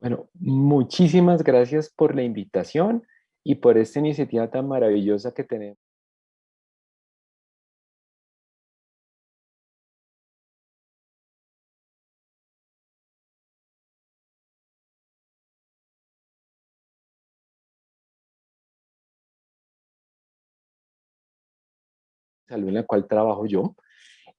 Bueno, muchísimas gracias por la invitación y por esta iniciativa tan maravillosa que tenemos. Salud en la cual trabajo yo,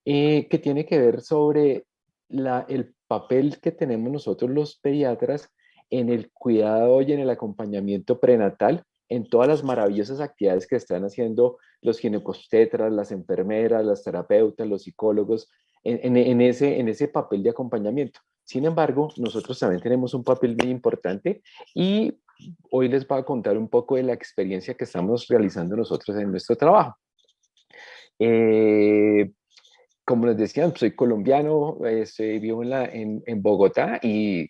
que tiene que ver sobre el papel que tenemos nosotros los pediatras en el cuidado y en el acompañamiento prenatal, en todas las maravillosas actividades que están haciendo los ginecobstetras, las enfermeras, las terapeutas, los psicólogos, en ese papel de acompañamiento. Sin embargo, nosotros también tenemos un papel muy importante y hoy les voy a contar un poco de la experiencia que estamos realizando nosotros en nuestro trabajo. Eh, Como les decía, soy colombiano, vivo en Bogotá y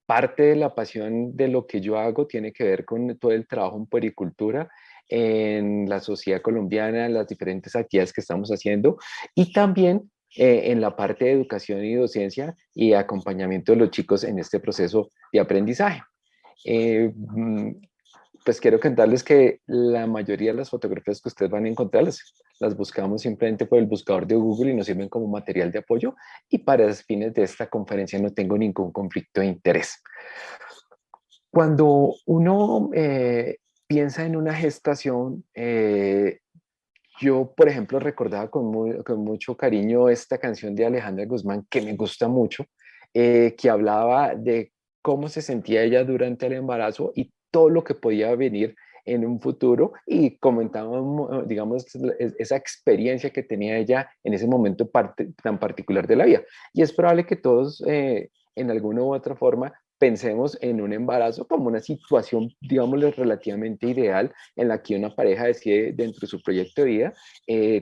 parte de la pasión de lo que yo hago tiene que ver con todo el trabajo en puericultura, en la sociedad colombiana, las diferentes actividades que estamos haciendo y también en la parte de educación y docencia y acompañamiento de los chicos en este proceso de aprendizaje. Eh, mm, pues quiero contarles que la mayoría de las fotografías que ustedes van a encontrar las buscamos simplemente por el buscador de Google y nos sirven como material de apoyo y para los fines de esta conferencia no tengo ningún conflicto de interés. Cuando uno piensa en una gestación, yo, por ejemplo, recordaba con mucho cariño esta canción de Alejandra Guzmán, que me gusta mucho, que hablaba de cómo se sentía ella durante el embarazo y todo lo que podía venir en un futuro y comentaba, digamos, esa experiencia que tenía ella en ese momento tan particular de la vida. Y es probable que todos, en alguna u otra forma, pensemos en un embarazo como una situación, digámosle, relativamente ideal en la que una pareja decide dentro de su proyecto de vida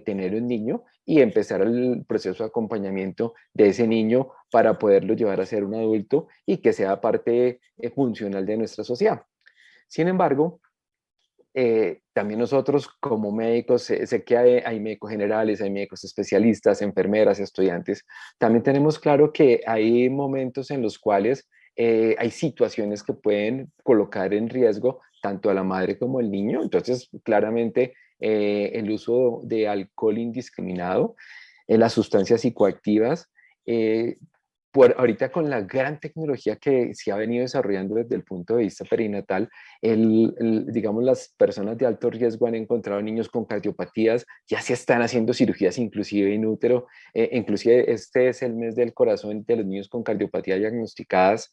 tener un niño y empezar el proceso de acompañamiento de ese niño para poderlo llevar a ser un adulto y que sea parte funcional de nuestra sociedad. Sin embargo, también nosotros como médicos, sé que hay médicos generales, hay médicos especialistas, enfermeras, estudiantes, también tenemos claro que hay momentos en los cuales hay situaciones que pueden colocar en riesgo tanto a la madre como al niño. Entonces, claramente, el uso de alcohol indiscriminado, las sustancias psicoactivas, eh, ahorita con la gran tecnología que se ha venido desarrollando desde el punto de vista perinatal, digamos, las personas de alto riesgo han encontrado niños con cardiopatías, ya se están haciendo cirugías inclusive in útero, inclusive este es el mes del corazón de los niños con cardiopatía diagnosticadas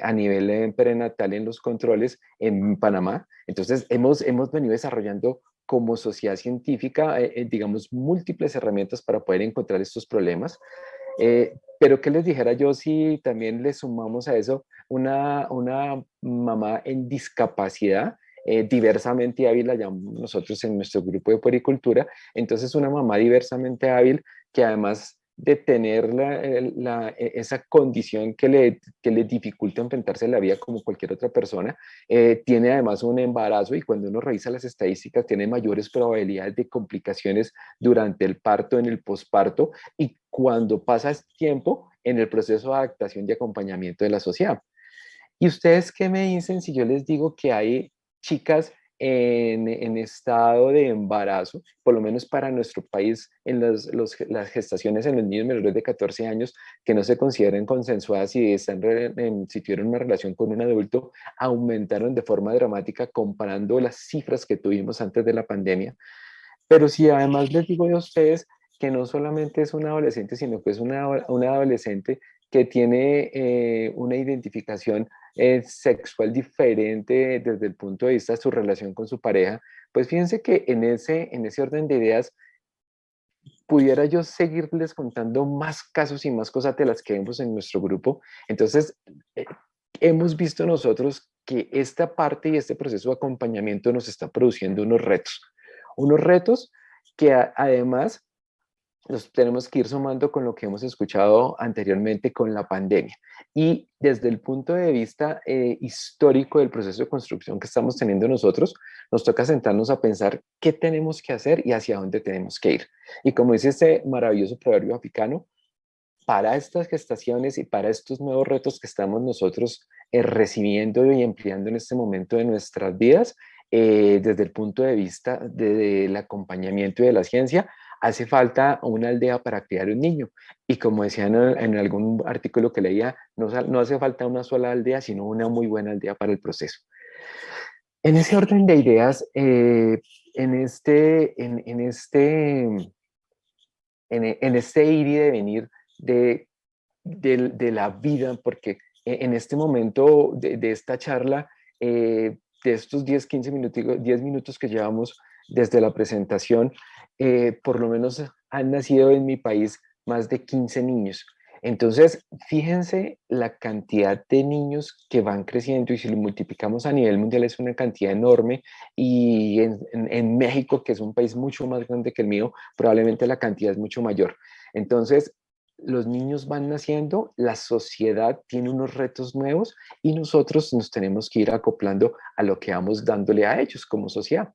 a nivel prenatal en los controles en Panamá. Entonces, hemos venido desarrollando como sociedad científica, digamos, múltiples herramientas para poder encontrar estos problemas. Pero ¿qué les dijera yo si también le sumamos a eso una mamá en discapacidad, diversamente hábil, la llamamos nosotros en nuestro grupo de puericultura? Entonces, una mamá diversamente hábil que además de tener esa condición que le dificulta enfrentarse a la vida como cualquier otra persona, tiene además un embarazo y cuando uno revisa las estadísticas tiene mayores probabilidades de complicaciones durante el parto, en el posparto y cuando pasa este tiempo en el proceso de adaptación y acompañamiento de la sociedad. ¿Y ustedes qué me dicen si yo les digo que hay chicas en estado de embarazo, por lo menos para nuestro país, en las gestaciones en los niños menores de 14 años que no se consideren consensuadas y si tuvieron una relación con un adulto, aumentaron de forma dramática comparando las cifras que tuvimos antes de la pandemia? Pero si además les digo a ustedes que no solamente es una adolescente, sino que es una adolescente que tiene una identificación sexual diferente desde el punto de vista de su relación con su pareja, pues fíjense que en ese orden de ideas pudiera yo seguirles contando más casos y más cosas de las que vemos en nuestro grupo. Entonces, eh, hemos visto nosotros que esta parte y este proceso de acompañamiento nos está produciendo unos retos que además los tenemos que ir sumando con lo que hemos escuchado anteriormente con la pandemia. Y desde el punto de vista histórico del proceso de construcción que estamos teniendo nosotros, nos toca sentarnos a pensar qué tenemos que hacer y hacia dónde tenemos que ir. Y como dice este maravilloso proverbio africano, para estas gestaciones y para estos nuevos retos que estamos nosotros recibiendo y empleando en este momento de nuestras vidas, desde el punto de vista del acompañamiento y de la ciencia, hace falta una aldea para criar un niño. Y como decía en algún artículo que leía, no hace falta una sola aldea, sino una muy buena aldea para el proceso. En ese orden de ideas, en este ir y devenir de, de la vida, porque en este momento de esta charla, de estos 10 15 minutos, 10 minutos que llevamos desde la presentación, por lo menos han nacido en mi país más de 15 niños. Entonces, fíjense la cantidad de niños que van creciendo y si lo multiplicamos a nivel mundial es una cantidad enorme y en México, que es un país mucho más grande que el mío, probablemente la cantidad es mucho mayor. Entonces, los niños van naciendo, la sociedad tiene unos retos nuevos y nosotros nos tenemos que ir acoplando a lo que vamos dándole a ellos como sociedad.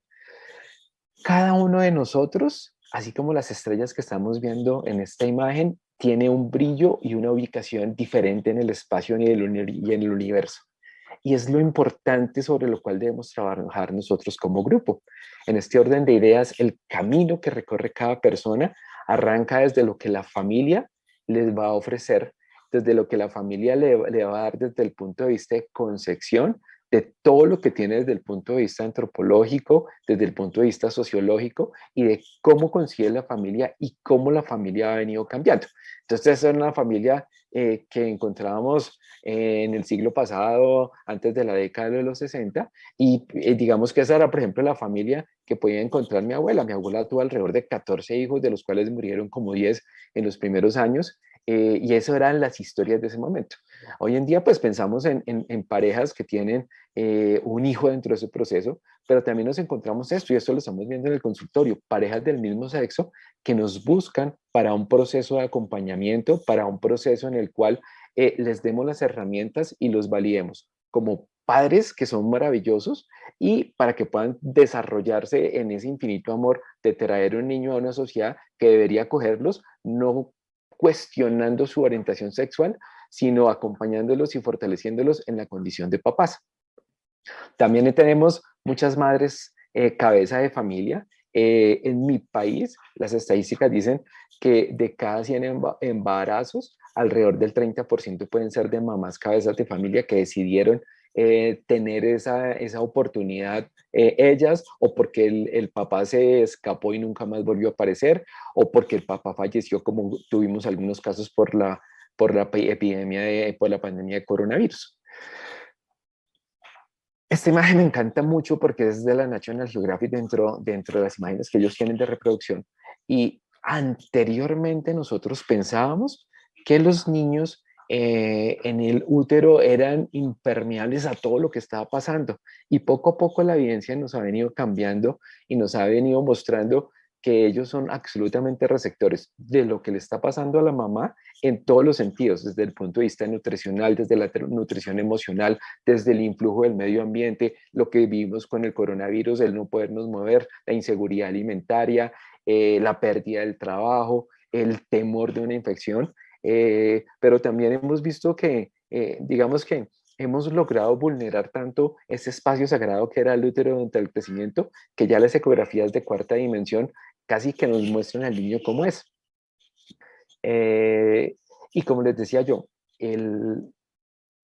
Cada uno de nosotros, así como las estrellas que estamos viendo en esta imagen, tiene un brillo y una ubicación diferente en el espacio y en el universo. Y es lo importante sobre lo cual debemos trabajar nosotros como grupo. En este orden de ideas, el camino que recorre cada persona arranca desde lo que la familia les va a ofrecer, desde lo que la familia le va a dar desde el punto de vista de concepción, de todo lo que tiene desde el punto de vista antropológico, desde el punto de vista sociológico y de cómo concibe la familia y cómo la familia ha venido cambiando. Entonces, esa es una familia que encontrábamos en el siglo pasado, antes de la década de los 60, y digamos que esa era, por ejemplo, la familia que podía encontrar mi abuela. Mi abuela tuvo alrededor de 14 hijos, de los cuales murieron como 10 en los primeros años, y eso eran las historias de ese momento. Hoy en día, pues pensamos en parejas que tienen un hijo dentro de ese proceso, pero también nos encontramos esto, y esto lo estamos viendo en el consultorio, parejas del mismo sexo que nos buscan para un proceso de acompañamiento, para un proceso en el cual les demos las herramientas y los validemos como padres que son maravillosos y para que puedan desarrollarse en ese infinito amor de traer un niño a una sociedad que debería acogerlos, no cuestionando su orientación sexual, sino acompañándolos y fortaleciéndolos en la condición de papás. También tenemos muchas madres cabeza de familia. En mi país, las estadísticas dicen que de cada 100 embarazos, alrededor del 30% pueden ser de mamás cabezas de familia que decidieron tener esa oportunidad ellas, o porque el papá se escapó y nunca más volvió a aparecer, o porque el papá falleció, como tuvimos algunos casos por la epidemia, por la pandemia de coronavirus. Esta imagen me encanta mucho porque es de la National Geographic dentro de las imágenes que ellos tienen de reproducción. Y anteriormente nosotros pensábamos que los niños en el útero eran impermeables a todo lo que estaba pasando. Y poco a poco la evidencia nos ha venido cambiando y nos ha venido mostrando que ellos son absolutamente receptores de lo que le está pasando a la mamá en todos los sentidos, desde el punto de vista nutricional, desde la nutrición emocional, desde el influjo del medio ambiente, lo que vivimos con el coronavirus, el no podernos mover, la inseguridad alimentaria, la pérdida del trabajo, el temor de una infección, pero también hemos visto que, digamos que hemos logrado vulnerar tanto ese espacio sagrado que era el útero durante el crecimiento, que ya las ecografías de cuarta dimensión casi que nos muestran al niño cómo es. Eh, y como les decía yo, el,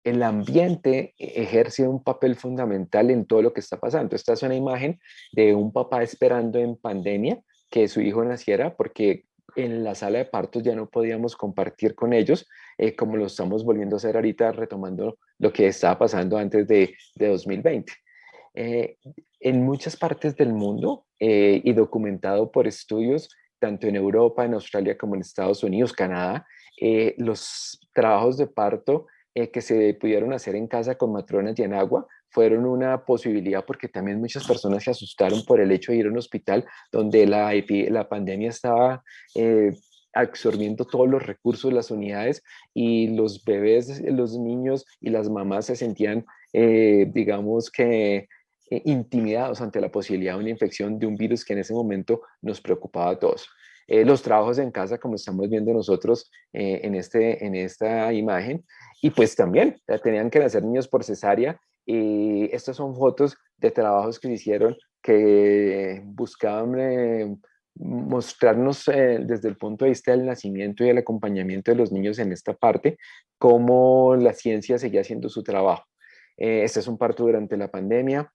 el ambiente ejerce un papel fundamental en todo lo que está pasando. Esta es una imagen de un papá esperando en pandemia que su hijo naciera porque en la sala de partos ya no podíamos compartir con ellos, como lo estamos volviendo a hacer ahorita, retomando lo que estaba pasando antes de 2020. Eh, en muchas partes del mundo y documentado por estudios, tanto en Europa, en Australia como en Estados Unidos, Canadá, los trabajos de parto que se pudieron hacer en casa con matronas y en agua fueron una posibilidad porque también muchas personas se asustaron por el hecho de ir a un hospital donde la pandemia estaba absorbiendo todos los recursos, las unidades, y los bebés, los niños y las mamás se sentían, digamos que, intimidados ante la posibilidad de una infección de un virus que en ese momento nos preocupaba a todos. los trabajos en casa, como estamos viendo nosotros en esta imagen, y pues también tenían que nacer niños por cesárea, y estas son fotos de trabajos que se hicieron que buscaban mostrarnos desde el punto de vista del nacimiento y el acompañamiento de los niños en esta parte, cómo la ciencia seguía haciendo su trabajo. Este es un parto durante la pandemia,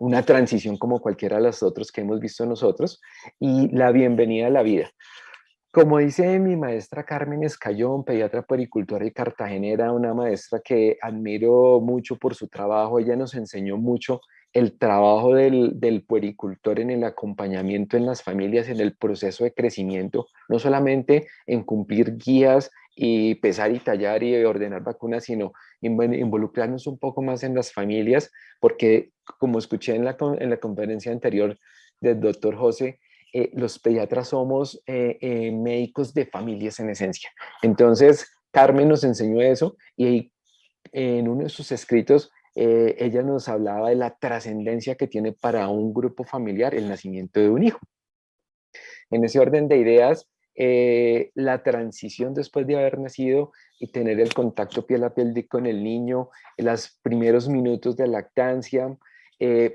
una transición como cualquiera de los otros que hemos visto nosotros, y la bienvenida a la vida. Como dice mi maestra Carmen Escayón, pediatra puericultora y cartagenera, una maestra que admiro mucho por su trabajo. Ella nos enseñó mucho el trabajo del puericultor en el acompañamiento en las familias, en el proceso de crecimiento, no solamente en cumplir guías y pesar y tallar y ordenar vacunas, sino involucrarnos un poco más en las familias, porque como escuché en la conferencia anterior del doctor José, los pediatras somos médicos de familias en esencia. Entonces, Carmen nos enseñó eso, y en uno de sus escritos ella nos hablaba de la trascendencia que tiene para un grupo familiar el nacimiento de un hijo. En ese orden de ideas, la transición después de haber nacido y tener el contacto piel a piel con el niño, los primeros minutos de lactancia,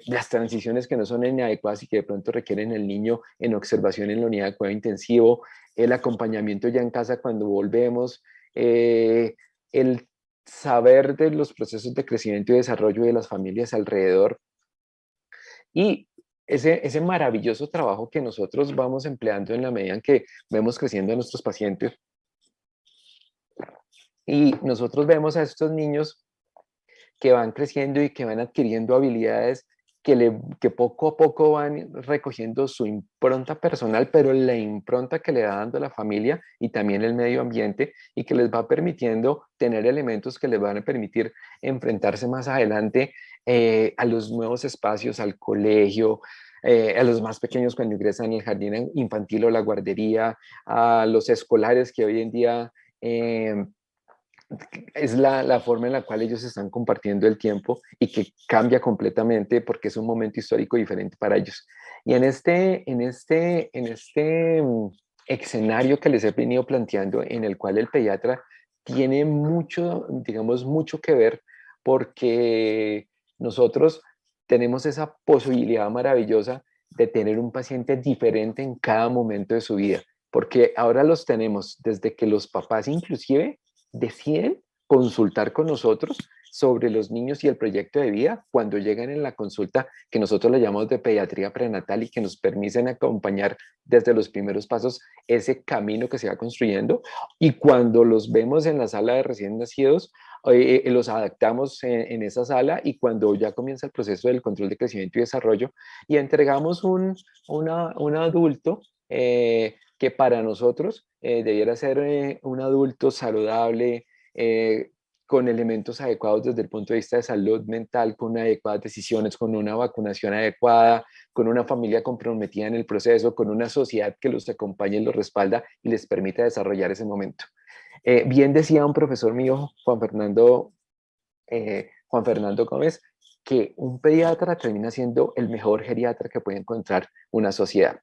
las transiciones que no son inadecuadas y que de pronto requieren el niño en observación en la unidad de cuidado intensivo, el acompañamiento ya en casa cuando volvemos, el saber de los procesos de crecimiento y desarrollo de las familias alrededor, y ese maravilloso trabajo que nosotros vamos empleando en la medida en que vemos creciendo a nuestros pacientes, y nosotros vemos a estos niños que van creciendo y que van adquiriendo habilidades que poco a poco van recogiendo su impronta personal, pero la impronta que le va dando la familia y también el medio ambiente, y que les va permitiendo tener elementos que les van a permitir enfrentarse más adelante a los nuevos espacios, al colegio, a los más pequeños cuando ingresan al jardín infantil o la guardería, a los escolares que hoy en día es la forma en la cual ellos están compartiendo el tiempo, y que cambia completamente porque es un momento histórico diferente para ellos. Y en este escenario que les he venido planteando, en el cual el pediatra tiene mucho, digamos, mucho que ver, porque nosotros tenemos esa posibilidad maravillosa de tener un paciente diferente en cada momento de su vida, porque ahora los tenemos desde que los papás inclusive deciden consultar con nosotros sobre los niños y el proyecto de vida cuando llegan en la consulta que nosotros le llamamos de pediatría prenatal, y que nos permiten acompañar desde los primeros pasos ese camino que se va construyendo, y cuando los vemos en la sala de recién nacidos, los adaptamos en esa sala, y cuando ya comienza el proceso del control de crecimiento y desarrollo, y entregamos un adulto que para nosotros debiera ser un adulto saludable, eh, con elementos adecuados desde el punto de vista de salud mental, con adecuadas decisiones, con una vacunación adecuada, con una familia comprometida en el proceso, con una sociedad que los acompañe y los respalda y les permita desarrollar ese momento. Bien decía un profesor mío, Juan Fernando Gómez, que un pediatra termina siendo el mejor geriatra que puede encontrar una sociedad.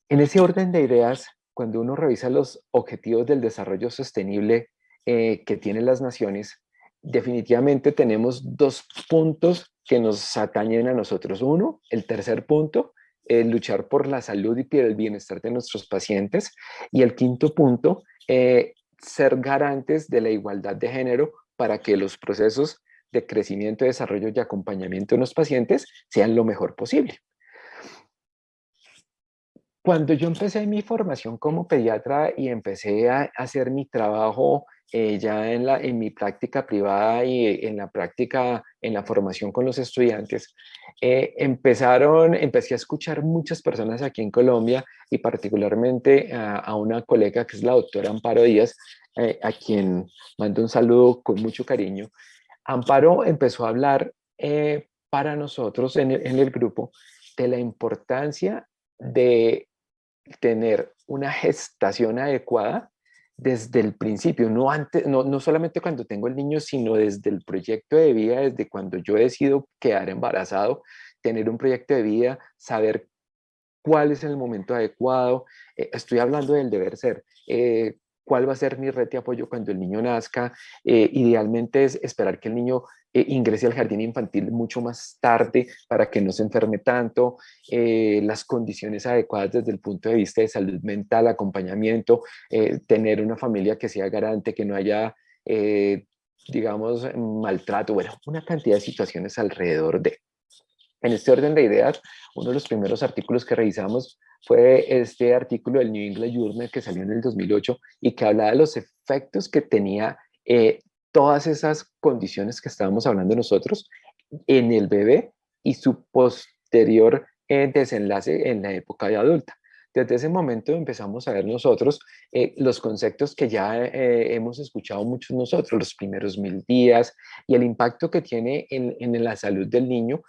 En ese orden de ideas, cuando uno revisa los objetivos del desarrollo sostenible que tienen las naciones, definitivamente tenemos dos puntos que nos atañen a nosotros. Uno, el tercer punto, luchar por la salud y por el bienestar de nuestros pacientes. Y el quinto punto, ser garantes de la igualdad de género para que los procesos de crecimiento, desarrollo y acompañamiento de los pacientes sean lo mejor posible. Cuando yo empecé mi formación como pediatra y empecé a hacer mi trabajo ya en mi práctica privada y en la práctica, en la formación con los estudiantes, empecé a escuchar muchas personas aquí en Colombia, y particularmente a una colega que es la doctora Amparo Díaz, a quien mando un saludo con mucho cariño. Amparo empezó a hablar para nosotros en el grupo de la importancia de tener una gestación adecuada desde el principio, no, antes, no solamente cuando tengo el niño, sino desde el proyecto de vida, desde cuando yo decido quedar embarazado, tener un proyecto de vida, saber cuál es el momento adecuado. Estoy hablando del deber ser. ¿Cuál va a ser mi red de apoyo cuando el niño nazca? Idealmente es esperar que el niño ingrese al jardín infantil mucho más tarde para que no se enferme tanto, las condiciones adecuadas desde el punto de vista de salud mental, acompañamiento, tener una familia que sea garante, que no haya, digamos, maltrato, bueno, una cantidad de situaciones alrededor de. En este orden de ideas, uno de los primeros artículos que revisamos fue este artículo del New England Journal que salió en el 2008 y que hablaba de los efectos que tenía todas esas condiciones que estábamos hablando nosotros en el bebé y su posterior desenlace en la época de adulta. Desde ese momento empezamos a ver nosotros los conceptos que ya hemos escuchado muchos nosotros, los primeros 1000 días y el impacto que tiene en la salud del niño,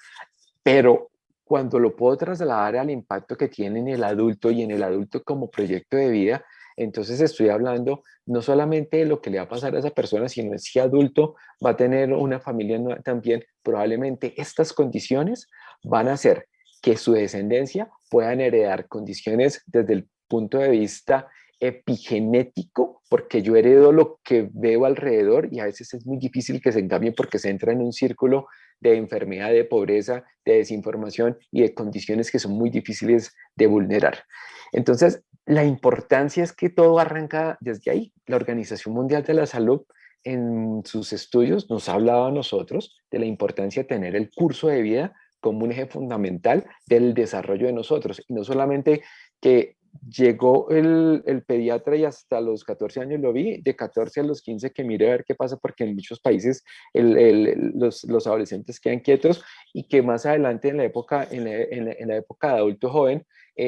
pero cuando lo puedo trasladar al impacto que tiene en el adulto y en el adulto como proyecto de vida, entonces estoy hablando no solamente de lo que le va a pasar a esa persona, sino de si adulto va a tener una familia también. Probablemente estas condiciones van a hacer que su descendencia puedan heredar condiciones desde el punto de vista epigenético, porque yo heredo lo que veo alrededor y a veces es muy difícil que se encambie porque se entra en un círculo de enfermedad, de pobreza, de desinformación y de condiciones que son muy difíciles de vulnerar. Entonces, la importancia es que todo arranca desde ahí. La Organización Mundial de la Salud en sus estudios nos ha hablado a nosotros de la importancia de tener el curso de vida como un eje fundamental del desarrollo de nosotros. Y no solamente que llegó el pediatra y hasta los 14 años lo vi, de 14 a los 15 que mire a ver qué pasa, porque en muchos países los adolescentes quedan quietos y que más adelante en la época, en la época de adulto joven,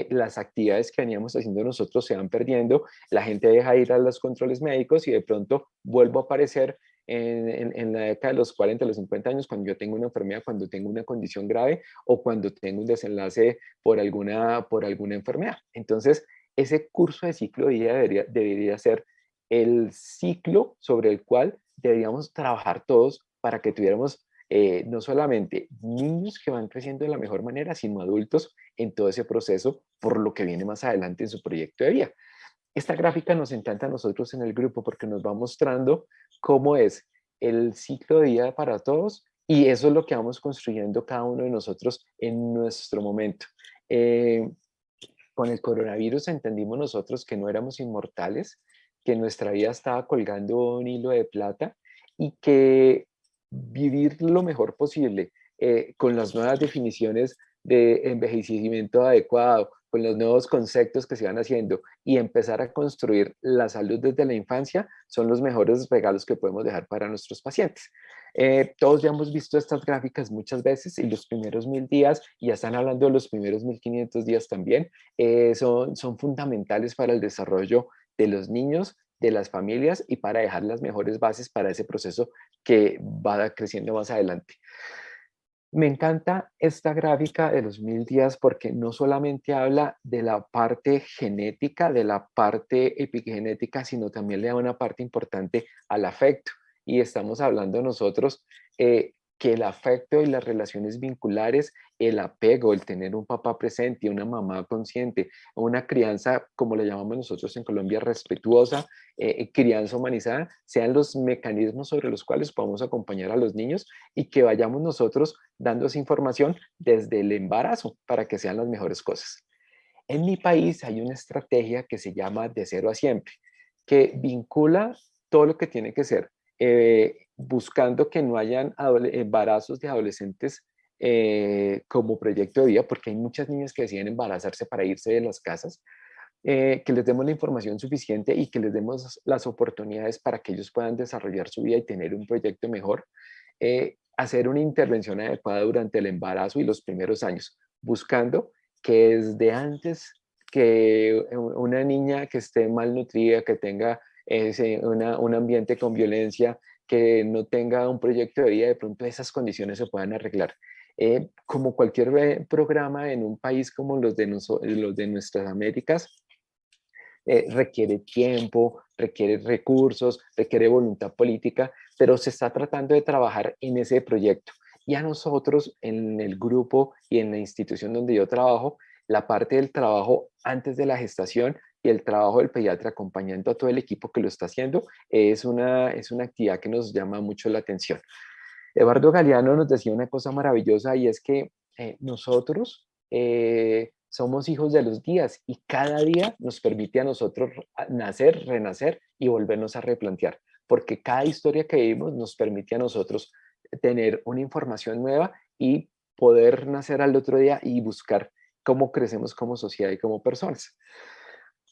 las actividades que veníamos haciendo nosotros se van perdiendo, la gente deja de ir a los controles médicos y de pronto vuelvo a aparecer en la década de los 40, los 50 años, cuando yo tengo una enfermedad, cuando tengo una condición grave o cuando tengo un desenlace por alguna enfermedad. Entonces, ese curso de ciclo de vida debería ser el ciclo sobre el cual deberíamos trabajar todos para que tuviéramos no solamente niños que van creciendo de la mejor manera, sino adultos en todo ese proceso por lo que viene más adelante en su proyecto de vida. Esta gráfica nos encanta a nosotros en el grupo porque nos va mostrando cómo es el ciclo de vida para todos y eso es lo que vamos construyendo cada uno de nosotros en nuestro momento. Eh, con el coronavirus entendimos nosotros que no éramos inmortales, que nuestra vida estaba colgando un hilo de plata y que vivir lo mejor posible con las nuevas definiciones de envejecimiento adecuado, con los nuevos conceptos que se van haciendo y empezar a construir la salud desde la infancia son los mejores regalos que podemos dejar para nuestros pacientes. Todos ya hemos visto estas gráficas muchas veces y los primeros 1000 días, y ya están hablando de los primeros 1500 días también, son fundamentales para el desarrollo de los niños, de las familias y para dejar las mejores bases para ese proceso que va creciendo más adelante. Me encanta esta gráfica de los 1000 días porque no solamente habla de la parte genética, de la parte epigenética, sino también le da una parte importante al afecto. Y estamos hablando nosotros que el afecto y las relaciones vinculares, el apego, el tener un papá presente y una mamá consciente, una crianza, como le llamamos nosotros en Colombia, respetuosa, crianza humanizada, sean los mecanismos sobre los cuales podamos acompañar a los niños y que vayamos nosotros dando esa información desde el embarazo para que sean las mejores cosas. En mi país hay una estrategia que se llama de cero a siempre, que vincula todo lo que tiene que ser, buscando que no hayan embarazos de adolescentes como proyecto de vida, porque hay muchas niñas que deciden embarazarse para irse de las casas, que les demos la información suficiente y que les demos las oportunidades para que ellos puedan desarrollar su vida y tener un proyecto mejor, hacer una intervención adecuada durante el embarazo y los primeros años, buscando que desde antes que una niña que esté malnutrida, que tenga un ambiente con violencia, que no tenga un proyecto de vida, de pronto esas condiciones se puedan arreglar. Como cualquier programa en un país como los de nuestras Américas, requiere tiempo, requiere recursos, requiere voluntad política, pero se está tratando de trabajar en ese proyecto. Y a nosotros, en el grupo y en la institución donde yo trabajo, la parte del trabajo antes de la gestación y el trabajo del pediatra acompañando a todo el equipo que lo está haciendo es una actividad que nos llama mucho la atención. Eduardo Galeano nos decía una cosa maravillosa y es que nosotros somos hijos de los días y cada día nos permite a nosotros nacer, renacer y volvernos a replantear, porque cada historia que vivimos nos permite a nosotros tener una información nueva y poder nacer al otro día y buscar cómo crecemos como sociedad y como personas.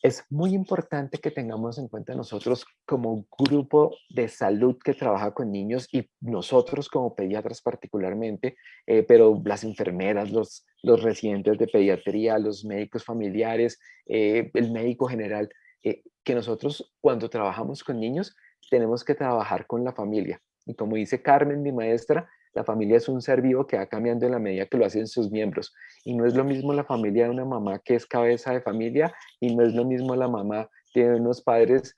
Es muy importante que tengamos en cuenta nosotros como grupo de salud que trabaja con niños y nosotros como pediatras particularmente, pero las enfermeras, los residentes de pediatría, los médicos familiares, el médico general, que nosotros cuando trabajamos con niños tenemos que trabajar con la familia. Y como dice Carmen, mi maestra, la familia es un ser vivo que va cambiando en la medida que lo hacen sus miembros. Y no es lo mismo la familia de una mamá que es cabeza de familia y no es lo mismo la mamá de unos padres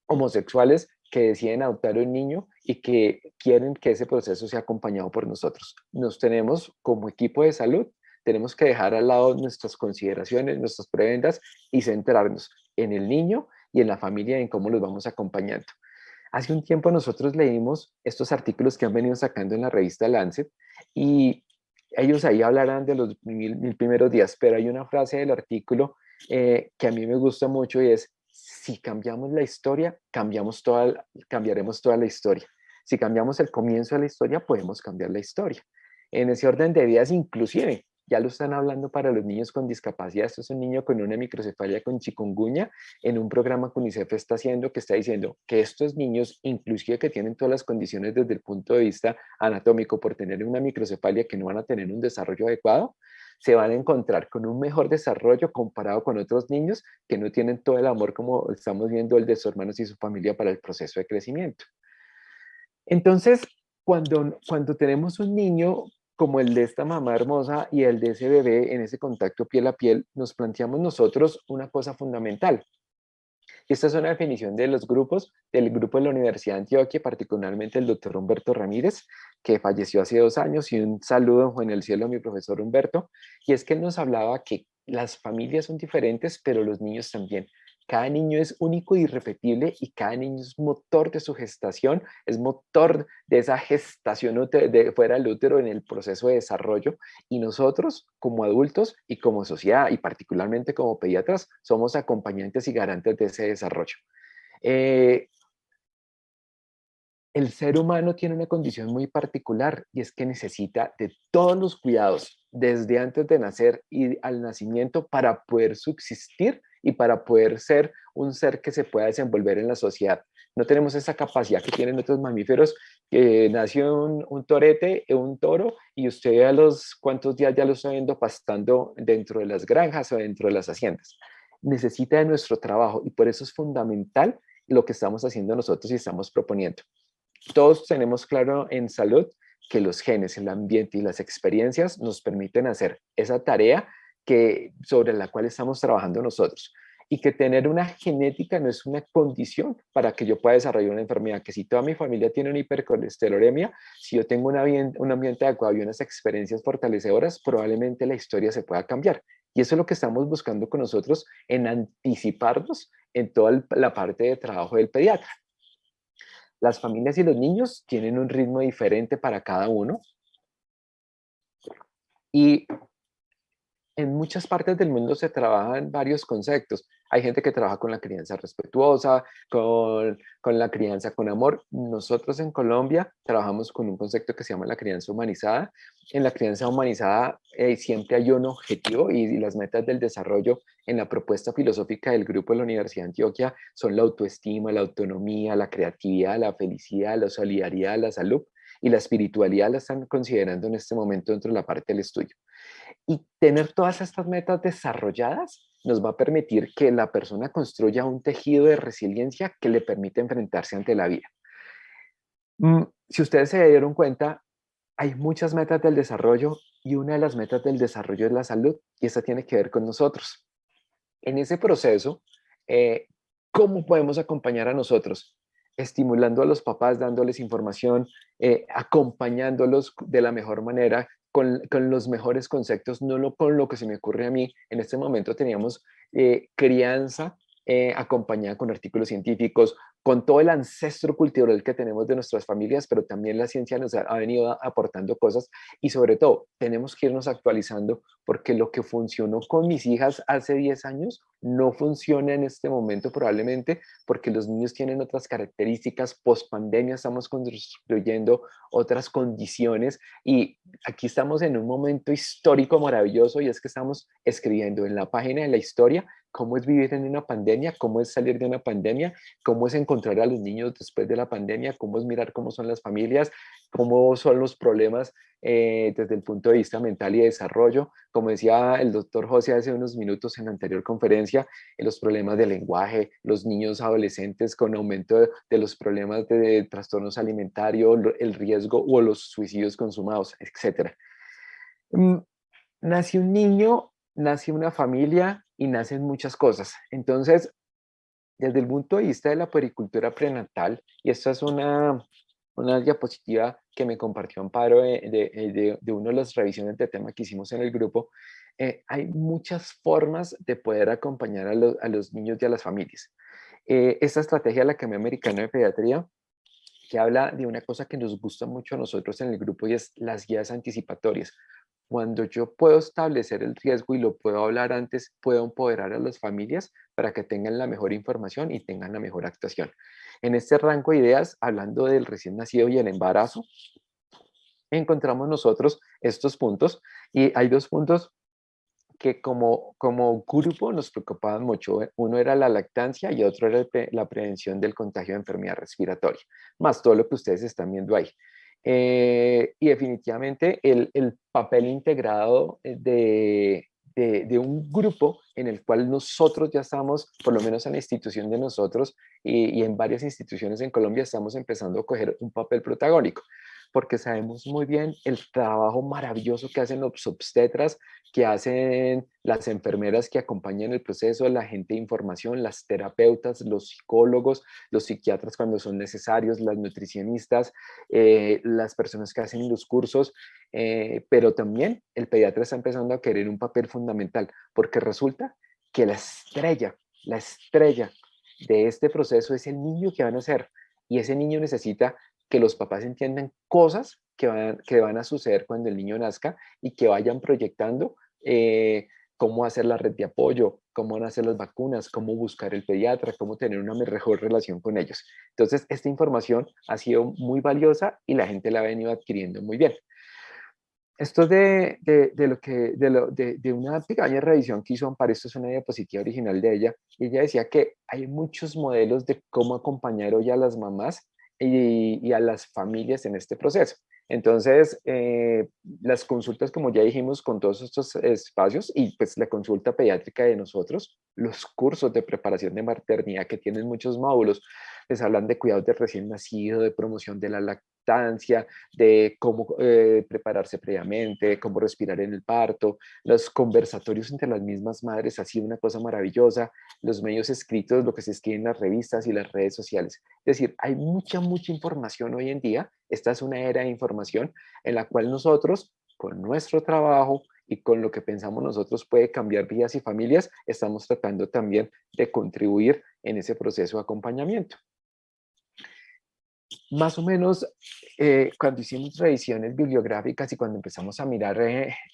homosexuales que deciden adoptar un niño y que quieren que ese proceso sea acompañado por nosotros. Nos tenemos como equipo de salud, tenemos que dejar al lado nuestras consideraciones, nuestras prebendas y centrarnos en el niño y en la familia, en cómo los vamos acompañando. Hace un tiempo nosotros leímos estos artículos que han venido sacando en la revista Lancet y ellos ahí hablarán de los mil primeros días, pero hay una frase del artículo que a mí me gusta mucho y es, si cambiamos la historia, cambiaremos toda la historia. Si cambiamos el comienzo de la historia, podemos cambiar la historia. En ese orden de ideas, inclusive, ya lo están hablando para los niños con discapacidad. Esto es un niño con una microcefalia con chikungunya en un programa que UNICEF está haciendo, que está diciendo que estos niños, inclusive que tienen todas las condiciones desde el punto de vista anatómico por tener una microcefalia, que no van a tener un desarrollo adecuado, se van a encontrar con un mejor desarrollo comparado con otros niños que no tienen todo el amor como estamos viendo el de sus hermanos y su familia para el proceso de crecimiento. Entonces, cuando tenemos un niño como el de esta mamá hermosa y el de ese bebé en ese contacto piel a piel, nos planteamos nosotros una cosa fundamental. Esta es una definición de los grupos, del grupo de la Universidad de Antioquia, particularmente el doctor Humberto Ramírez, que falleció hace 2 años, y un saludo en el cielo a mi profesor Humberto, y es que él nos hablaba que las familias son diferentes, pero los niños también. Cada niño es único e irrepetible y cada niño es motor de su gestación, es motor de esa gestación de fuera del útero en el proceso de desarrollo y nosotros como adultos y como sociedad y particularmente como pediatras somos acompañantes y garantes de ese desarrollo. Eh, el ser humano tiene una condición muy particular y es que necesita de todos los cuidados desde antes de nacer y al nacimiento para poder subsistir y para poder ser un ser que se pueda desenvolver en la sociedad. No tenemos esa capacidad que tienen otros mamíferos, que nació un torete, un toro, y usted a los cuantos días ya lo está viendo pastando dentro de las granjas o dentro de las haciendas. Necesita de nuestro trabajo y por eso es fundamental lo que estamos haciendo nosotros y estamos proponiendo. Todos tenemos claro en salud que los genes, el ambiente y las experiencias nos permiten hacer esa tarea sobre la cual estamos trabajando nosotros. Y que tener una genética no es una condición para que yo pueda desarrollar una enfermedad, que si toda mi familia tiene una hipercolesterolemia, si yo tengo un ambiente adecuado y unas experiencias fortalecedoras, probablemente la historia se pueda cambiar. Y eso es lo que estamos buscando con nosotros en anticiparnos en toda la parte de trabajo del pediatra. Las familias y los niños tienen un ritmo diferente para cada uno y en muchas partes del mundo se trabajan varios conceptos. Hay gente que trabaja con la crianza respetuosa, con la crianza con amor. Nosotros en Colombia trabajamos con un concepto que se llama la crianza humanizada. En la crianza humanizada siempre hay un objetivo y las metas del desarrollo en la propuesta filosófica del grupo de la Universidad de Antioquia son la autoestima, la autonomía, la creatividad, la felicidad, la solidaridad, la salud y la espiritualidad la están considerando en este momento dentro de la parte del estudio. Y tener todas estas metas desarrolladas nos va a permitir que la persona construya un tejido de resiliencia que le permite enfrentarse ante la vida. Si ustedes se dieron cuenta, hay muchas metas del desarrollo y una de las metas del desarrollo es la salud y esa tiene que ver con nosotros. En ese proceso, eh, ¿cómo podemos acompañar a nosotros? Estimulando a los papás, dándoles información, acompañándolos de la mejor manera, con los mejores conceptos, con lo que se me ocurre a mí. En este momento teníamos crianza acompañada con artículos científicos, con todo el ancestro cultural que tenemos de nuestras familias, pero también la ciencia nos ha venido aportando cosas y sobre todo tenemos que irnos actualizando porque lo que funcionó con mis hijas hace 10 años no funciona en este momento probablemente porque los niños tienen otras características, post pandemia estamos construyendo otras condiciones y aquí estamos en un momento histórico maravilloso y es que estamos escribiendo en la página de la historia cómo es vivir en una pandemia, cómo es salir de una pandemia, cómo es encontrar a los niños después de la pandemia, cómo es mirar cómo son las familias, cómo son los problemas desde el punto de vista mental y de desarrollo. Como decía el doctor José hace unos minutos en la anterior conferencia, los problemas de lenguaje, los niños adolescentes con aumento de los problemas de trastornos alimentarios, el riesgo o los suicidios consumados, etcétera. Nace un niño, nace una familia y nacen muchas cosas. Entonces, desde el punto de vista de la puericultura prenatal, y esta es una diapositiva que me compartió Amparo de una de las revisiones de tema que hicimos en el grupo, hay muchas formas de poder acompañar a los niños y a las familias. Esta estrategia de la Academia Americana de Pediatría, que habla de una cosa que nos gusta mucho a nosotros en el grupo y es las guías anticipatorias. Cuando yo puedo establecer el riesgo y lo puedo hablar antes, puedo empoderar a las familias para que tengan la mejor información y tengan la mejor actuación. En este rango de ideas, hablando del recién nacido y el embarazo, encontramos nosotros estos puntos y hay dos puntos que como grupo nos preocupaban mucho. Uno era la lactancia y otro era la prevención del contagio de enfermedad respiratoria, más todo lo que ustedes están viendo ahí. Y definitivamente el papel integrado de un grupo en el cual nosotros ya estamos, por lo menos en la institución de nosotros y en varias instituciones en Colombia, estamos empezando a coger un papel protagónico porque sabemos muy bien el trabajo maravilloso que hacen los obstetras, que hacen las enfermeras que acompañan el proceso, la gente de información, las terapeutas, los psicólogos, los psiquiatras cuando son necesarios, las nutricionistas, las personas que hacen los cursos, pero también el pediatra está empezando a querer un papel fundamental, porque resulta que la estrella de este proceso es el niño que van a ser, y ese niño necesita que los papás entiendan cosas que van a suceder cuando el niño nazca y que vayan proyectando cómo hacer la red de apoyo, cómo van a hacer las vacunas, cómo buscar el pediatra, cómo tener una mejor relación con ellos. Entonces, esta información ha sido muy valiosa y la gente la ha venido adquiriendo muy bien. Esto es de una pequeña revisión que hizo Amparo, esto es una diapositiva original de ella, y ella decía que hay muchos modelos de cómo acompañar hoy a las mamás y a las familias en este proceso. Entonces, las consultas, como ya dijimos, con todos estos espacios y pues la consulta pediátrica de nosotros, los cursos de preparación de maternidad que tienen muchos módulos, les hablan de cuidados de recién nacido, de promoción de la lactancia, de cómo prepararse previamente, cómo respirar en el parto, los conversatorios entre las mismas madres, ha sido una cosa maravillosa, los medios escritos, lo que se escribe en las revistas y las redes sociales. Es decir, hay mucha información hoy en día. Esta es una era de información en la cual nosotros, con nuestro trabajo y con lo que pensamos nosotros puede cambiar vidas y familias, estamos tratando también de contribuir en ese proceso de acompañamiento. Más o menos, cuando hicimos revisiones bibliográficas y cuando empezamos a mirar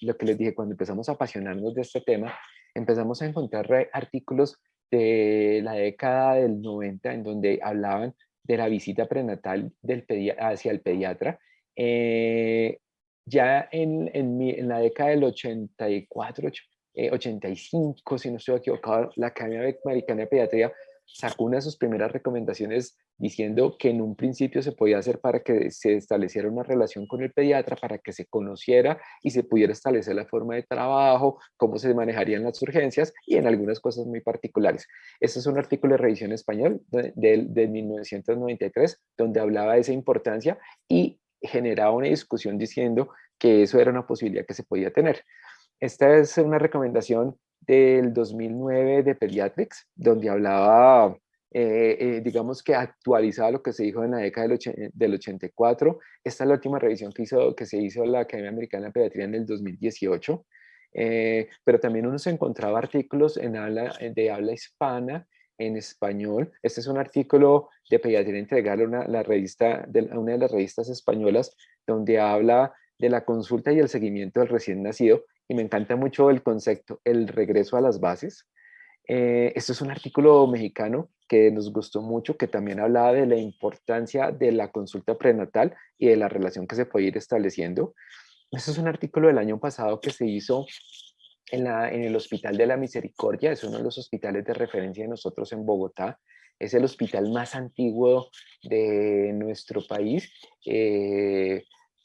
lo que les dije, cuando empezamos a apasionarnos de este tema, empezamos a encontrar artículos de la década del 90 en donde hablaban de la visita prenatal hacia el pediatra. Ya en la década del 84, 85, si no estoy equivocado, la Academia Americana de Pediatría sacó una de sus primeras recomendaciones diciendo que en un principio se podía hacer para que se estableciera una relación con el pediatra, para que se conociera y se pudiera establecer la forma de trabajo, cómo se manejarían las urgencias y en algunas cosas muy particulares. Este es un artículo de revisión español de 1993, donde hablaba de esa importancia y generaba una discusión diciendo que eso era una posibilidad que se podía tener. Esta es una recomendación del 2009 de Pediatrics, donde hablaba digamos que actualizada lo que se dijo en la década del 84. Esta es la última revisión que se hizo la Academia Americana de Pediatría en el 2018. Pero también uno se encontraba artículos de habla hispana, en español. Este es un artículo de pediatría entregado a a una de las revistas españolas, donde habla de la consulta y el seguimiento del recién nacido, y me encanta mucho el concepto, el regreso a las bases. Este es un artículo mexicano que nos gustó mucho, que también hablaba de la importancia de la consulta prenatal y de la relación que se puede ir estableciendo. Este es un artículo del año pasado que se hizo en el Hospital de la Misericordia. Es uno de los hospitales de referencia de nosotros en Bogotá. Es el hospital más antiguo de nuestro país,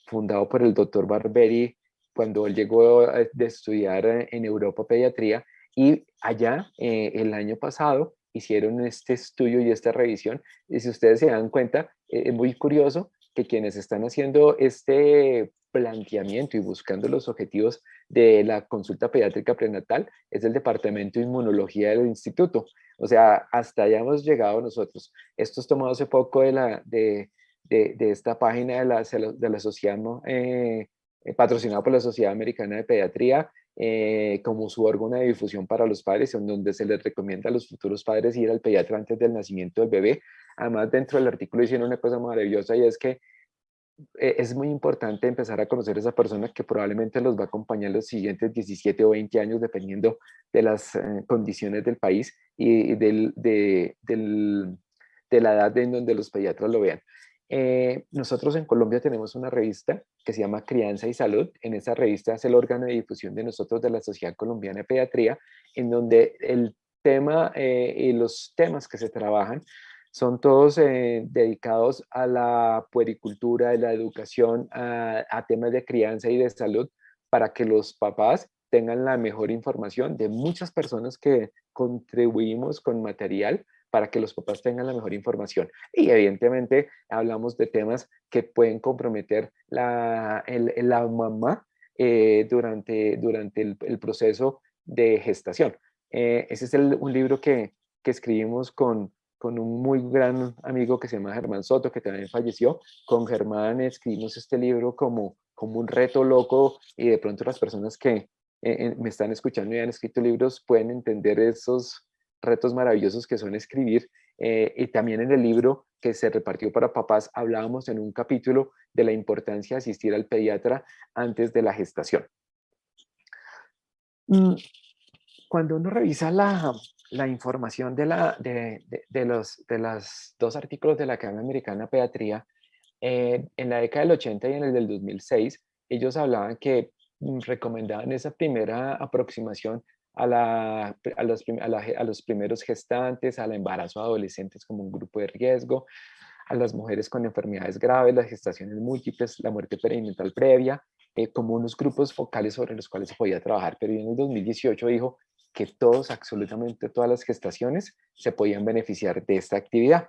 fundado por el doctor Barberi cuando él llegó de estudiar en Europa pediatría. Y allá, el año pasado, hicieron este estudio y esta revisión. Y si ustedes se dan cuenta, es muy curioso que quienes están haciendo este planteamiento y buscando los objetivos de la consulta pediátrica prenatal es el Departamento de Inmunología del Instituto. O sea, hasta allá hemos llegado nosotros. Esto es tomado hace poco de esta página de la sociedad, ¿no? Patrocinada por la Sociedad Americana de Pediatría, como su órgano de difusión para los padres, en donde se les recomienda a los futuros padres ir al pediatra antes del nacimiento del bebé. Además, dentro del artículo hicieron una cosa maravillosa, y es que es muy importante empezar a conocer a esa persona que probablemente los va a acompañar los siguientes 17 o 20 años, dependiendo de las condiciones del país y de la edad en donde los pediatras lo vean. Nosotros en Colombia tenemos una revista que se llama Crianza y Salud. En esa revista es el órgano de difusión de nosotros, de la Sociedad Colombiana de Pediatría, en donde el tema y los temas que se trabajan son todos dedicados a la puericultura, a la educación, a temas de crianza y de salud, para que los papás tengan la mejor información de muchas personas que contribuimos con material para que los papás tengan la mejor información. Y evidentemente hablamos de temas que pueden comprometer la mamá durante el proceso de gestación. Ese es un libro que escribimos con un muy gran amigo que se llama Germán Soto, que también falleció. Con Germán escribimos este libro como un reto loco, y de pronto las personas que me están escuchando y han escrito libros pueden entender esos retos maravillosos que son escribir. Y también en el libro que se repartió para papás hablábamos en un capítulo de la importancia de asistir al pediatra antes de la gestación. Cuando uno revisa la información de los dos artículos de la Academia Americana de Pediatría, en la década del 80 y en el del 2006, ellos hablaban que recomendaban esa primera aproximación a los primeros gestantes, al embarazo de adolescentes como un grupo de riesgo, a las mujeres con enfermedades graves, las gestaciones múltiples, la muerte perinatal previa, como unos grupos focales sobre los cuales se podía trabajar. Pero en el 2018 dijo que todos, absolutamente todas las gestaciones se podían beneficiar de esta actividad.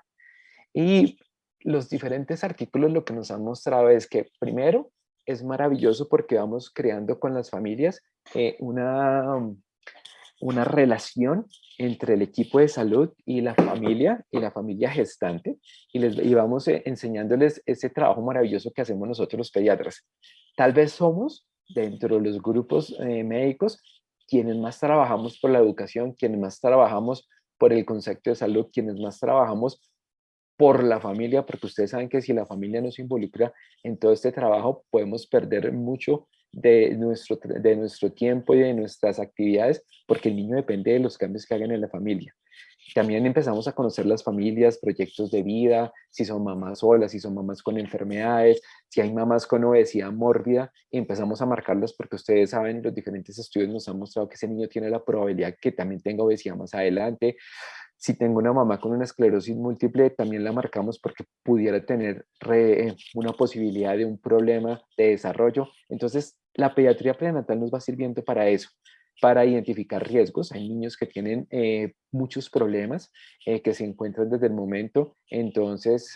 Y los diferentes artículos lo que nos han mostrado es que, primero, es maravilloso porque vamos creando con las familias una relación entre el equipo de salud y la familia gestante, y vamos enseñándoles ese trabajo maravilloso que hacemos nosotros los pediatras. Tal vez somos, dentro de los grupos médicos, quienes más trabajamos por la educación, quienes más trabajamos por el concepto de salud, quienes más trabajamos por la familia, porque ustedes saben que si la familia no se involucra en todo este trabajo, podemos perder mucho de nuestro tiempo y de nuestras actividades, porque el niño depende de los cambios que hagan en la familia. También empezamos a conocer las familias, proyectos de vida, si son mamás solas, si son mamás con enfermedades, si hay mamás con obesidad mórbida, y empezamos a marcarlas porque ustedes saben, los diferentes estudios nos han mostrado que ese niño tiene la probabilidad que también tenga obesidad más adelante. Si tengo una mamá con una esclerosis múltiple, también la marcamos porque pudiera tener una posibilidad de un problema de desarrollo. Entonces, la pediatría prenatal nos va sirviendo para eso, para identificar riesgos. Hay niños que tienen muchos problemas que se encuentran desde el momento. Entonces,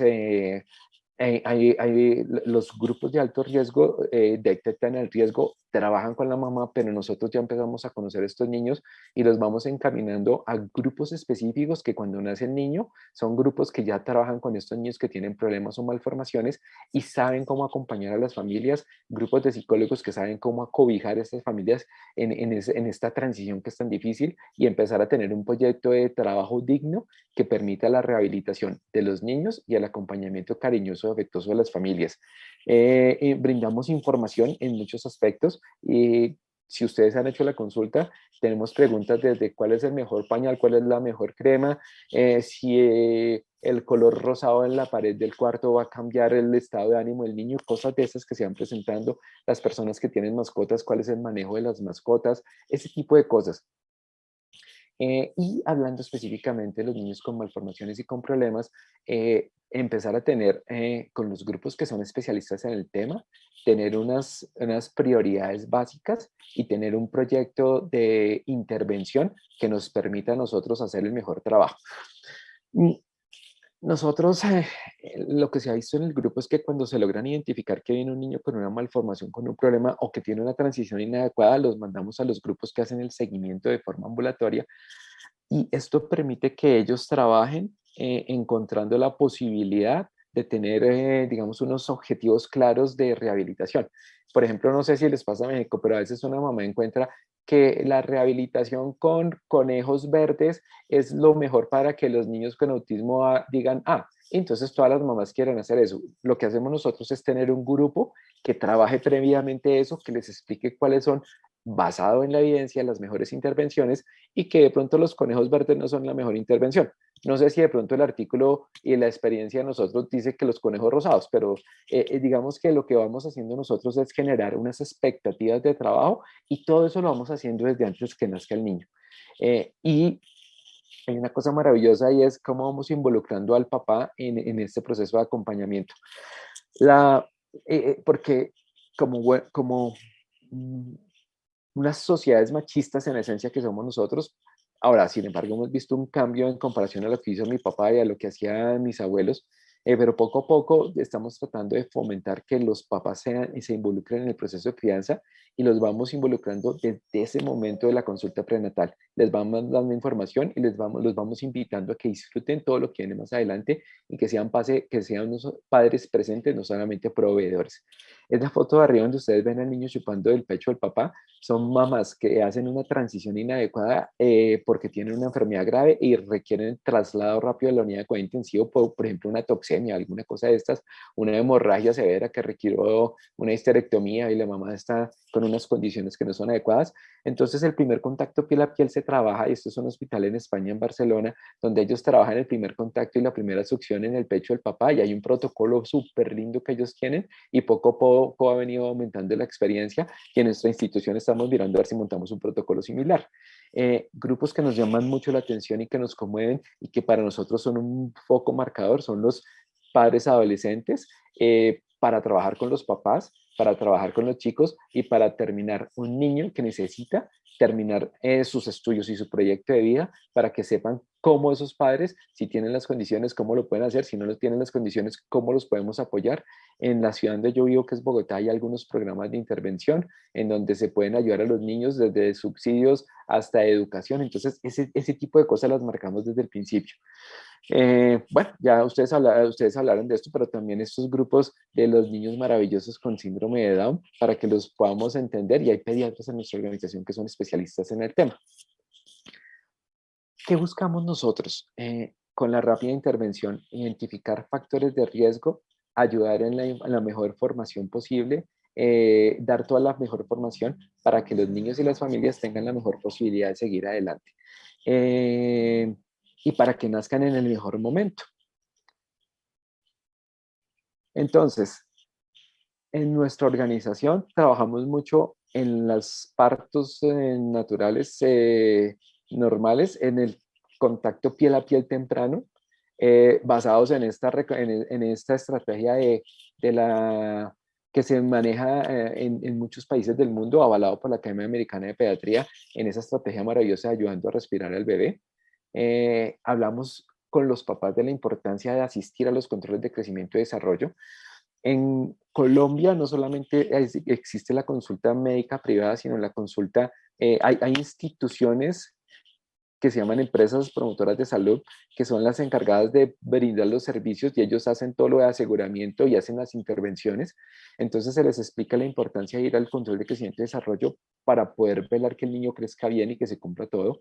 Los grupos de alto riesgo detectan el riesgo, trabajan con la mamá, pero nosotros ya empezamos a conocer a estos niños y los vamos encaminando a grupos específicos que cuando nace el niño son grupos que ya trabajan con estos niños que tienen problemas o malformaciones y saben cómo acompañar a las familias, grupos de psicólogos que saben cómo acobijar a estas familias en esta transición que es tan difícil y empezar a tener un proyecto de trabajo digno que permita la rehabilitación de los niños y el acompañamiento cariñoso y afectuoso de las familias. Brindamos información en muchos aspectos y si ustedes han hecho la consulta, tenemos preguntas desde cuál es el mejor pañal, cuál es la mejor crema, si el color rosado en la pared del cuarto va a cambiar el estado de ánimo del niño, cosas de esas que se van presentando, las personas que tienen mascotas, cuál es el manejo de las mascotas, ese tipo de cosas. Y hablando específicamente de los niños con malformaciones y con problemas, empezar a tener con los grupos que son especialistas en el tema, tener unas prioridades básicas y tener un proyecto de intervención que nos permita a nosotros hacer el mejor trabajo. Mm, Nosotros, lo que se ha visto en el grupo es que cuando se logran identificar que viene un niño con una malformación, con un problema o que tiene una transición inadecuada, los mandamos a los grupos que hacen el seguimiento de forma ambulatoria y esto permite que ellos trabajen encontrando la posibilidad de tener, digamos, unos objetivos claros de rehabilitación. Por ejemplo, no sé si les pasa a México, pero a veces una mamá encuentra que la rehabilitación con conejos verdes es lo mejor para que los niños con autismo digan, entonces todas las mamás quieren hacer eso. Lo que hacemos nosotros es tener un grupo que trabaje previamente eso, que les explique cuáles son, basado en la evidencia, las mejores intervenciones y que de pronto los conejos verdes no son la mejor intervención. No sé si de pronto el artículo y la experiencia de nosotros dice que los conejos rosados, pero digamos que lo que vamos haciendo nosotros es generar unas expectativas de trabajo y todo eso lo vamos haciendo desde antes que nazca el niño. Y hay una cosa maravillosa y es cómo vamos involucrando al papá en este proceso de acompañamiento. La, porque como unas sociedades machistas en esencia que somos nosotros. Ahora, sin embargo, hemos visto un cambio en comparación a lo que hizo mi papá y a lo que hacían mis abuelos, pero poco a poco estamos tratando de fomentar que los papás sean y se involucren en el proceso de crianza y los vamos involucrando desde ese momento de la consulta prenatal. Les vamos dando información y los vamos invitando a que disfruten todo lo que viene más adelante y que sean unos padres presentes, no solamente proveedores. Es la foto de arriba donde ustedes ven al niño chupando del pecho del papá. Son mamás que hacen una transición inadecuada porque tienen una enfermedad grave y requieren traslado rápido a la unidad de cuidado intensivo, por ejemplo, una toxemia, alguna cosa de estas, una hemorragia severa que requirió una histerectomía y la mamá está con unas condiciones que no son adecuadas. Entonces, el primer contacto piel a piel se trabaja, y esto es un hospital en España, en Barcelona, donde ellos trabajan el primer contacto y la primera succión en el pecho del papá, y hay un protocolo súper lindo que ellos tienen, y poco a poco ha venido aumentando la experiencia, y en nuestra institución estamos mirando a ver si montamos un protocolo similar. Grupos que nos llaman mucho la atención y que nos conmueven y que para nosotros son un foco marcador son los padres adolescentes, para trabajar con los papás, para trabajar con los chicos y para terminar un niño que necesita terminar sus estudios y su proyecto de vida para que sepan cómo esos padres, si tienen las condiciones, cómo lo pueden hacer, si no los tienen las condiciones, cómo los podemos apoyar. En la ciudad donde yo vivo, que es Bogotá, hay algunos programas de intervención en donde se pueden ayudar a los niños desde subsidios hasta educación. Entonces, ese tipo de cosas las marcamos desde el principio. Bueno, ya ustedes hablaron de esto, pero también estos grupos de los niños maravillosos con síndrome de Down, para que los podamos entender, y hay pediatras en nuestra organización que son especialistas en el tema. ¿Qué buscamos nosotros? Con la rápida intervención, identificar factores de riesgo, ayudar en la mejor formación posible, dar toda la mejor formación para que los niños y las familias tengan la mejor posibilidad de seguir adelante. Eh, y para que nazcan en el mejor momento. Entonces, en nuestra organización trabajamos mucho en los partos naturales normales, en el contacto piel a piel temprano, basados en en esta estrategia de la que se maneja en muchos países del mundo, avalado por la Academia Americana de Pediatría, en esa estrategia maravillosa de ayudando a respirar al bebé. Hablamos con los papás de la importancia de asistir a los controles de crecimiento y desarrollo. En Colombia no solamente existe la consulta médica privada, sino la consulta, hay instituciones que se llaman empresas promotoras de salud, que son las encargadas de brindar los servicios y ellos hacen todo lo de aseguramiento y hacen las intervenciones. Entonces se les explica la importancia de ir al control de crecimiento y desarrollo para poder velar que el niño crezca bien y que se cumpla todo.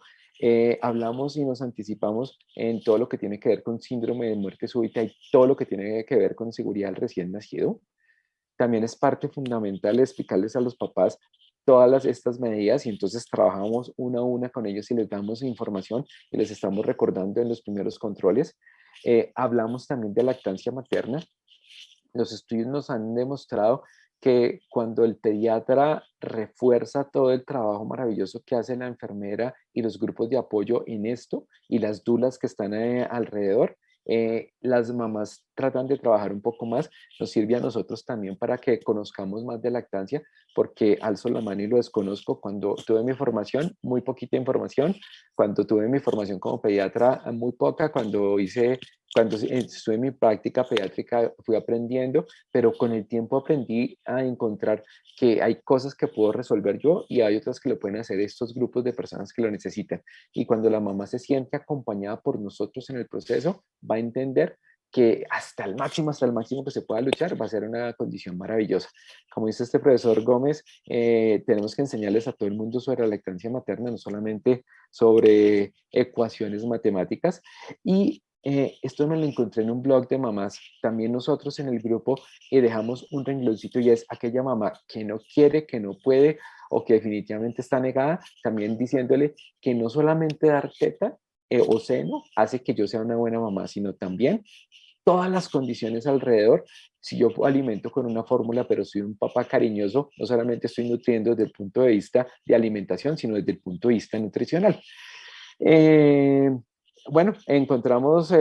Hablamos y nos anticipamos en todo lo que tiene que ver con síndrome de muerte súbita y todo lo que tiene que ver con seguridad del recién nacido. También es parte fundamental explicarles a los papás todas estas medidas y entonces trabajamos una a una con ellos y les damos información y les estamos recordando en los primeros controles. Hablamos también de lactancia materna. Los estudios nos han demostrado que cuando el pediatra refuerza todo el trabajo maravilloso que hace la enfermera y los grupos de apoyo en esto y las dulas que están alrededor, las mamás tratan de trabajar un poco más, nos sirve a nosotros también para que conozcamos más de lactancia, porque alzo la mano y lo desconozco. Cuando tuve mi formación, muy poquita información. Cuando tuve mi formación como pediatra, muy poca. Cuando estuve en mi práctica pediátrica, fui aprendiendo, pero con el tiempo aprendí a encontrar que hay cosas que puedo resolver yo y hay otras que lo pueden hacer estos grupos de personas que lo necesitan. Y cuando la mamá se siente acompañada por nosotros en el proceso, va a entender que hasta el máximo que se pueda luchar, va a ser una condición maravillosa. Como dice este profesor Gómez, tenemos que enseñarles a todo el mundo sobre la lactancia materna, no solamente sobre ecuaciones matemáticas. Y esto me lo encontré en un blog de mamás. También nosotros en el grupo dejamos un rengloncito y es aquella mamá que no quiere, que no puede o que definitivamente está negada, también diciéndole que no solamente dar teta o seno hace que yo sea una buena mamá, sino también todas las condiciones alrededor. Si yo alimento con una fórmula, pero soy un papá cariñoso, no solamente estoy nutriendo desde el punto de vista de alimentación, sino desde el punto de vista nutricional. Eh, bueno, encontramos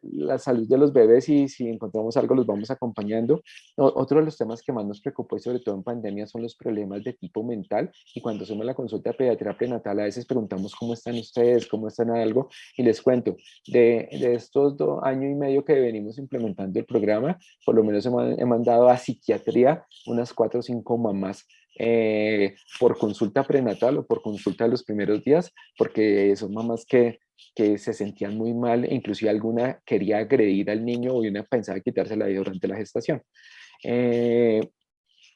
la salud de los bebés y si encontramos algo los vamos acompañando. Otro de los temas que más nos preocupó, y sobre todo en pandemia, son los problemas de tipo mental. Y cuando hacemos la consulta de pediatría prenatal, a veces preguntamos cómo están ustedes, cómo están algo. Y les cuento, de estos 2 años y medio que venimos implementando el programa, por lo menos he mandado a psiquiatría unas 4 o 5 mamás por consulta prenatal o por consulta de los primeros días, porque son mamás que se sentían muy mal, e inclusive alguna quería agredir al niño o una pensaba quitarse la vida durante la gestación. Eh,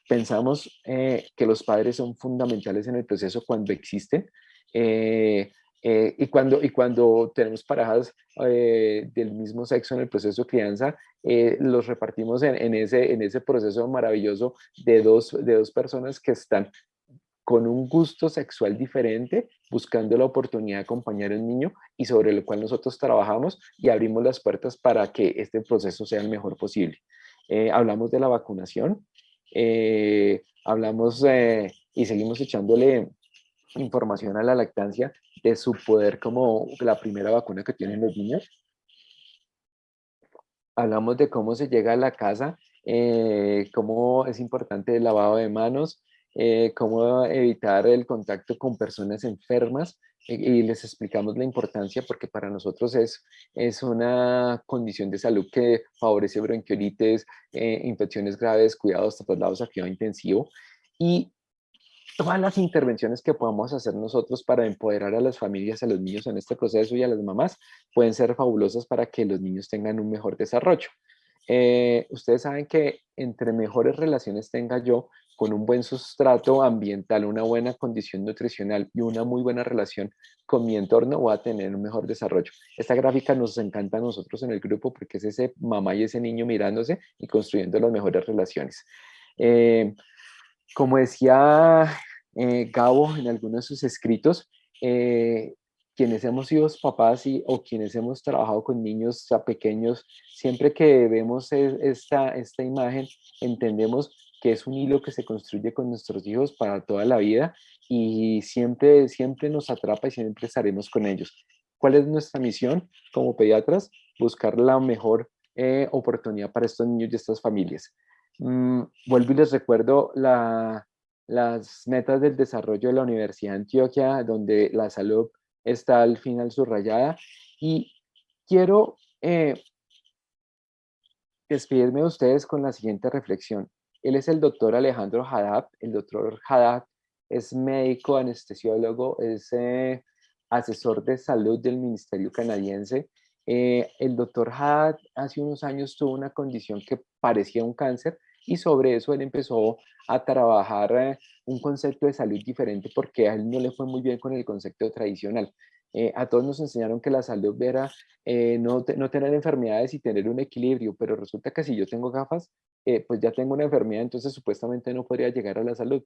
Pensamos que los padres son fundamentales en el proceso cuando existen. eh, y cuando tenemos parejas del mismo sexo en el proceso de crianza, los repartimos en ese proceso maravilloso de dos personas que están con un gusto sexual diferente, buscando la oportunidad de acompañar al niño y sobre lo cual nosotros trabajamos y abrimos las puertas para que este proceso sea el mejor posible. Hablamos de la vacunación, hablamos y seguimos echándole información a la lactancia de su poder como la primera vacuna que tienen los niños. Hablamos de cómo se llega a la casa, cómo es importante el lavado de manos, cómo evitar el contacto con personas enfermas y les explicamos la importancia porque para nosotros es una condición de salud que favorece bronquiolitis, infecciones graves, cuidados, traslados a cuidado intensivo y todas las intervenciones que podamos hacer nosotros para empoderar a las familias, a los niños en este proceso y a las mamás pueden ser fabulosas para que los niños tengan un mejor desarrollo. Ustedes saben que entre mejores relaciones tenga yo con un buen sustrato ambiental, una buena condición nutricional y una muy buena relación con mi entorno, voy a tener un mejor desarrollo. Esta gráfica nos encanta a nosotros en el grupo porque es ese mamá y ese niño mirándose y construyendo las mejores relaciones. Eh, Como decía Gabo en algunos de sus escritos, quienes hemos sido papás o quienes hemos trabajado con niños pequeños, siempre que vemos esta imagen, entendemos que es un hilo que se construye con nuestros hijos para toda la vida y siempre, siempre nos atrapa y siempre estaremos con ellos. ¿Cuál es nuestra misión como pediatras? Buscar la mejor oportunidad para estos niños y estas familias. Vuelvo y les recuerdo las metas del desarrollo de la Universidad de Antioquia, donde la salud está al final subrayada y quiero despedirme de ustedes con la siguiente reflexión. Él es el doctor Alejandro Haddad. El doctor Haddad es médico, anestesiólogo, es asesor de salud del Ministerio Canadiense. El doctor Haddad hace unos años tuvo una condición que parecía un cáncer y sobre eso él empezó a trabajar un concepto de salud diferente porque a él no le fue muy bien con el concepto tradicional. A todos nos enseñaron que la salud era no tener enfermedades y tener un equilibrio, pero resulta que si yo tengo gafas, pues ya tengo una enfermedad, entonces supuestamente no podría llegar a la salud.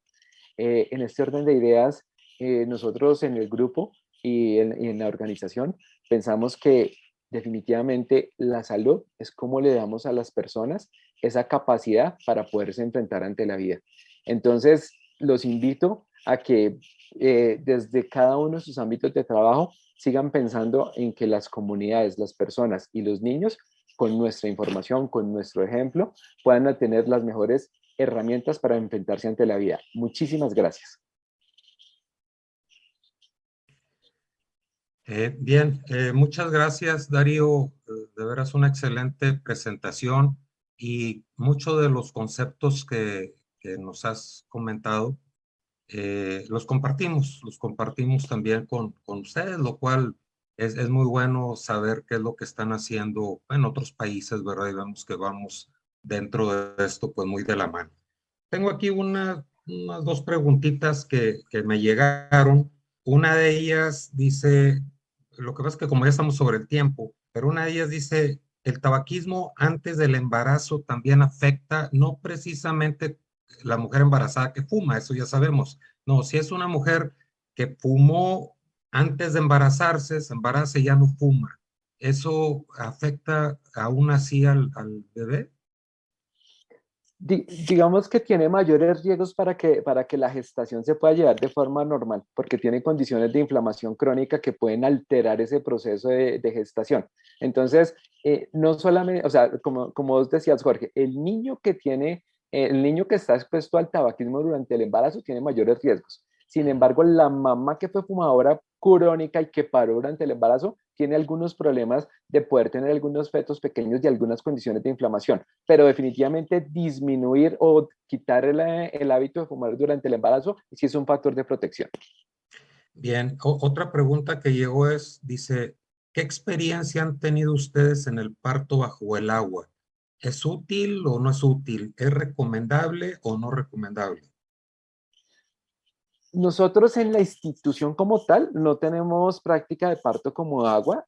En este orden de ideas, nosotros en el grupo y en la organización pensamos que definitivamente la salud es como le damos a las personas esa capacidad para poderse enfrentar ante la vida. Entonces, los invito a que desde cada uno de sus ámbitos de trabajo sigan pensando en que las comunidades, las personas y los niños, con nuestra información, con nuestro ejemplo, puedan tener las mejores herramientas para enfrentarse ante la vida. Muchísimas gracias. Bien, muchas gracias, Darío. De veras una excelente presentación y muchos de los conceptos que nos has comentado los compartimos también con ustedes, lo cual es muy bueno saber qué es lo que están haciendo en otros países, ¿verdad? Y vemos que vamos dentro de esto pues muy de la mano. Tengo aquí unas dos preguntitas que me llegaron. Una de ellas dice, lo que pasa es que como ya estamos sobre el tiempo, pero una de ellas dice, el tabaquismo antes del embarazo también afecta, no precisamente la mujer embarazada que fuma, eso ya sabemos. No, si es una mujer que fumó antes de embarazarse, se embaraza y ya no fuma, ¿eso afecta aún así al bebé? Digamos que tiene mayores riesgos para que la gestación se pueda llevar de forma normal, porque tiene condiciones de inflamación crónica que pueden alterar ese proceso de gestación. Entonces, no solamente, o sea, como vos decías, Jorge, el niño que está expuesto al tabaquismo durante el embarazo tiene mayores riesgos. Sin embargo, la mamá que fue fumadora crónica y que paró durante el embarazo tiene algunos problemas de poder tener algunos fetos pequeños y algunas condiciones de inflamación, pero definitivamente disminuir o quitar el hábito de fumar durante el embarazo sí es un factor de protección. Bien, otra pregunta que llegó dice, ¿qué experiencia han tenido ustedes en el parto bajo el agua? ¿Es útil o no es útil? ¿Es recomendable o no recomendable? Nosotros en la institución como tal no tenemos práctica de parto como agua.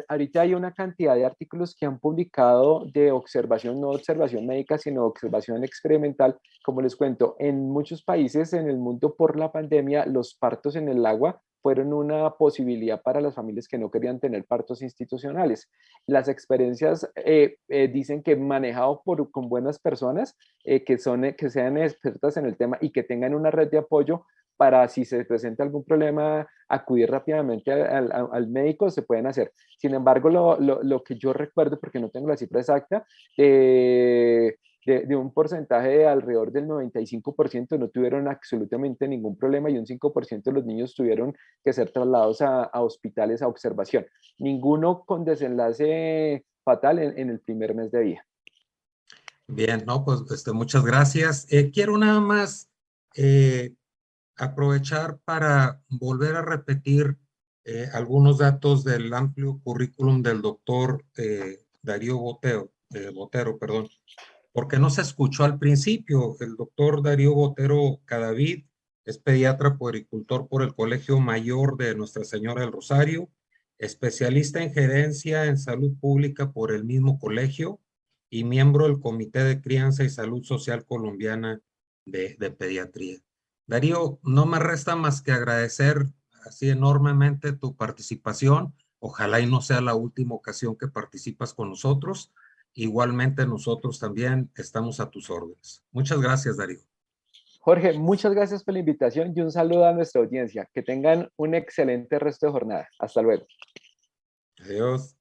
Ahorita hay una cantidad de artículos que han publicado de observación, no observación médica, sino observación experimental. Como les cuento, en muchos países en el mundo por la pandemia, los partos en el agua fueron una posibilidad para las familias que no querían tener partos institucionales. Las experiencias dicen que manejado con buenas personas, que sean expertas en el tema y que tengan una red de apoyo para si se presenta algún problema, acudir rápidamente al médico, se pueden hacer. Sin embargo, lo que yo recuerdo, porque no tengo la cifra exacta, de un porcentaje de alrededor del 95% no tuvieron absolutamente ningún problema y un 5% de los niños tuvieron que ser trasladados a hospitales a observación. Ninguno con desenlace fatal en el primer mes de vida. Bien, no, pues muchas gracias. Quiero nada más eh, aprovechar para volver a repetir algunos datos del amplio currículum del doctor Darío Botero, perdón, porque no se escuchó al principio. El doctor Darío Botero Cadavid es pediatra puericultor por el Colegio Mayor de Nuestra Señora del Rosario, especialista en gerencia en salud pública por el mismo colegio y miembro del Comité de Crianza y Salud Social Colombiana de Pediatría. Darío, no me resta más que agradecer así enormemente tu participación. Ojalá y no sea la última ocasión que participas con nosotros. Igualmente nosotros también estamos a tus órdenes. Muchas gracias, Darío. Jorge, muchas gracias por la invitación y un saludo a nuestra audiencia. Que tengan un excelente resto de jornada. Hasta luego. Adiós.